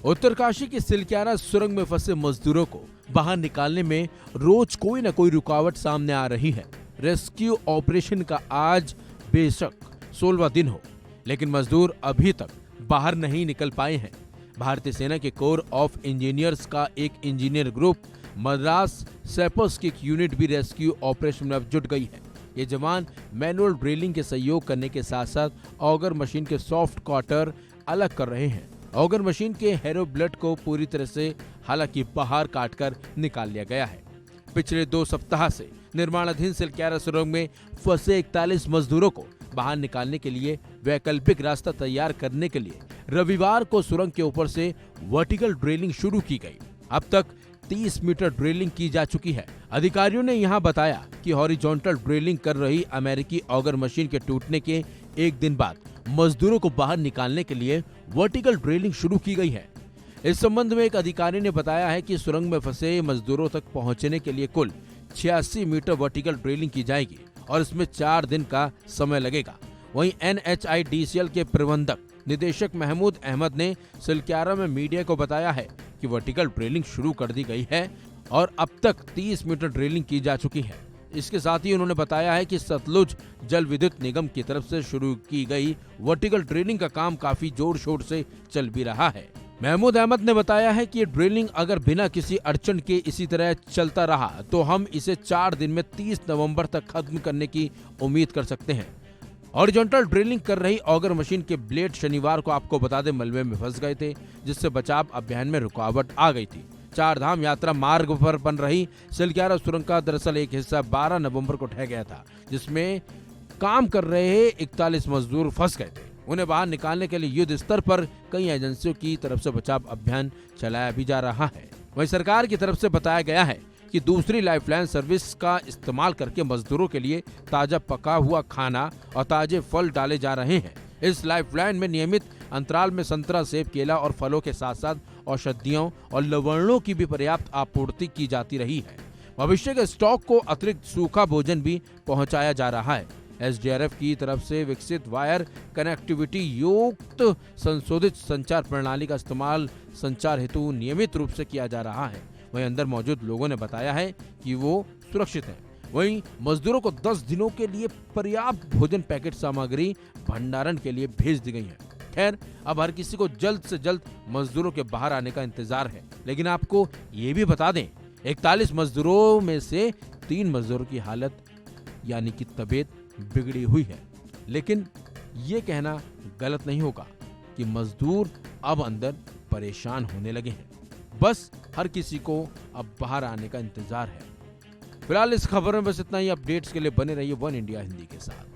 उत्तरकाशी की सिलक्यारा सुरंग में फंसे मजदूरों को बाहर निकालने में रोज कोई न कोई रुकावट सामने आ रही है। रेस्क्यू ऑपरेशन का आज बेशक 16वां दिन हो, लेकिन मजदूर अभी तक बाहर नहीं निकल पाए हैं। भारतीय सेना के कोर ऑफ इंजीनियर्स का एक इंजीनियर ग्रुप मद्रास सैपर्स की एक यूनिट भी रेस्क्यू ऑपरेशन में अब जुट गई है। ये जवान मैनुअल ड्रिलिंग के सहयोग करने के साथ साथ ऑगर मशीन के सॉफ्ट क्वार्टर अलग कर रहे हैं। ऑगर मशीन के हैरो ब्लेड को पूरी तरह से हालांकि बाहर काटकर निकाल लिया गया है। पिछले 2 सप्ताह से निर्माणाधीन सिलक्यारा सुरंग में फंसे 41 मजदूरों को बाहर निकालने के लिए वैकल्पिक रास्ता तैयार करने के लिए रविवार को सुरंग के ऊपर से वर्टिकल ड्रिलिंग शुरू की गई। अब तक 30 मीटर ड्रिलिंग की जा चुकी है। अधिकारियों ने यहां बताया कि हॉरिजॉन्टल ड्रिलिंग कर रही अमेरिकी ऑगर मशीन के टूटने के एक दिन बाद मजदूरों को बाहर निकालने के लिए वर्टिकल ड्रिलिंग शुरू की गई है। इस संबंध में एक अधिकारी ने बताया है कि सुरंग में फंसे मजदूरों तक पहुंचने के लिए कुल 86 मीटर वर्टिकल ड्रिलिंग की जाएगी और इसमें 4 दिन का समय लगेगा। वहीं NHIDCL के प्रबंधक निदेशक महमूद अहमद ने सिलक्यारा में मीडिया को बताया है कि वर्टिकल ड्रिलिंग शुरू कर दी गई है और अब तक 30 मीटर ड्रिलिंग की जा चुकी है। इसके साथ ही उन्होंने बताया है कि सतलुज जल विद्युत निगम की तरफ से शुरू की गई वर्टिकल ड्रिलिंग का काम काफी जोर शोर से चल भी रहा है। महमूद अहमद ने बताया है कि ये ड्रिलिंग अगर बिना किसी अड़चन के इसी तरह चलता रहा तो हम इसे 4 दिन में 30 नवंबर तक खत्म करने की उम्मीद कर सकते हैं। हॉरिजॉन्टल ड्रिलिंग कर रही ऑगर मशीन के ब्लेड शनिवार को आपको बता दें मलबे में फंस गए थे, जिससे बचाव अभियान में रुकावट आ गई थी। 4 धाम यात्रा मार्ग पर बन रही सिलक्यारा सुरंग का दरअसल एक हिस्सा 12 नवंबर को ढह गया था, जिसमें काम कर रहे 41 मजदूर फंस गए थे। उन्हें बाहर निकालने के लिए युद्ध स्तर पर कई एजेंसियों की तरफ से बचाव अभियान चलाया भी जा रहा है। वहीं सरकार की तरफ से बताया गया है कि दूसरी लाइफलाइन सर्विस का इस्तेमाल करके मजदूरों के लिए ताजा पका हुआ खाना और ताजे फल डाले जा रहे हैं। इस लाइफलाइन में नियमित अंतराल में संतरा, सेब, केला और फलों के साथ साथ औषधियों और लवणों की भी पर्याप्त आपूर्ति की जाती रही है। भविष्य के स्टॉक को अतिरिक्त सूखा भोजन भी पहुंचाया जा रहा है। SDRF की तरफ से विकसित वायर कनेक्टिविटी युक्त संशोधित संचार प्रणाली का इस्तेमाल संचार हेतु नियमित रूप से किया जा रहा है। वहीं अंदर मौजूद लोगों ने बताया है कि वो सुरक्षित हैं। वहीं मजदूरों को 10 दिनों के लिए पर्याप्त भोजन पैकेट सामग्री भंडारण के लिए भेज दी गई है। खैर, अब हर किसी को जल्द से जल्द मजदूरों के बाहर आने का इंतजार है। लेकिन आपको ये भी बता दें, 41 मजदूरों में से 3 मजदूरों की हालत यानी कि तबीयत बिगड़ी हुई है। लेकिन ये कहना गलत नहीं होगा कि मजदूर अब अंदर परेशान होने लगे हैं। बस हर किसी को अब बाहर आने का इंतजार है। फिलहाल इस खबर में बस इतना ही। अपडेट्स के लिए बने रहिए वन इंडिया हिंदी के साथ।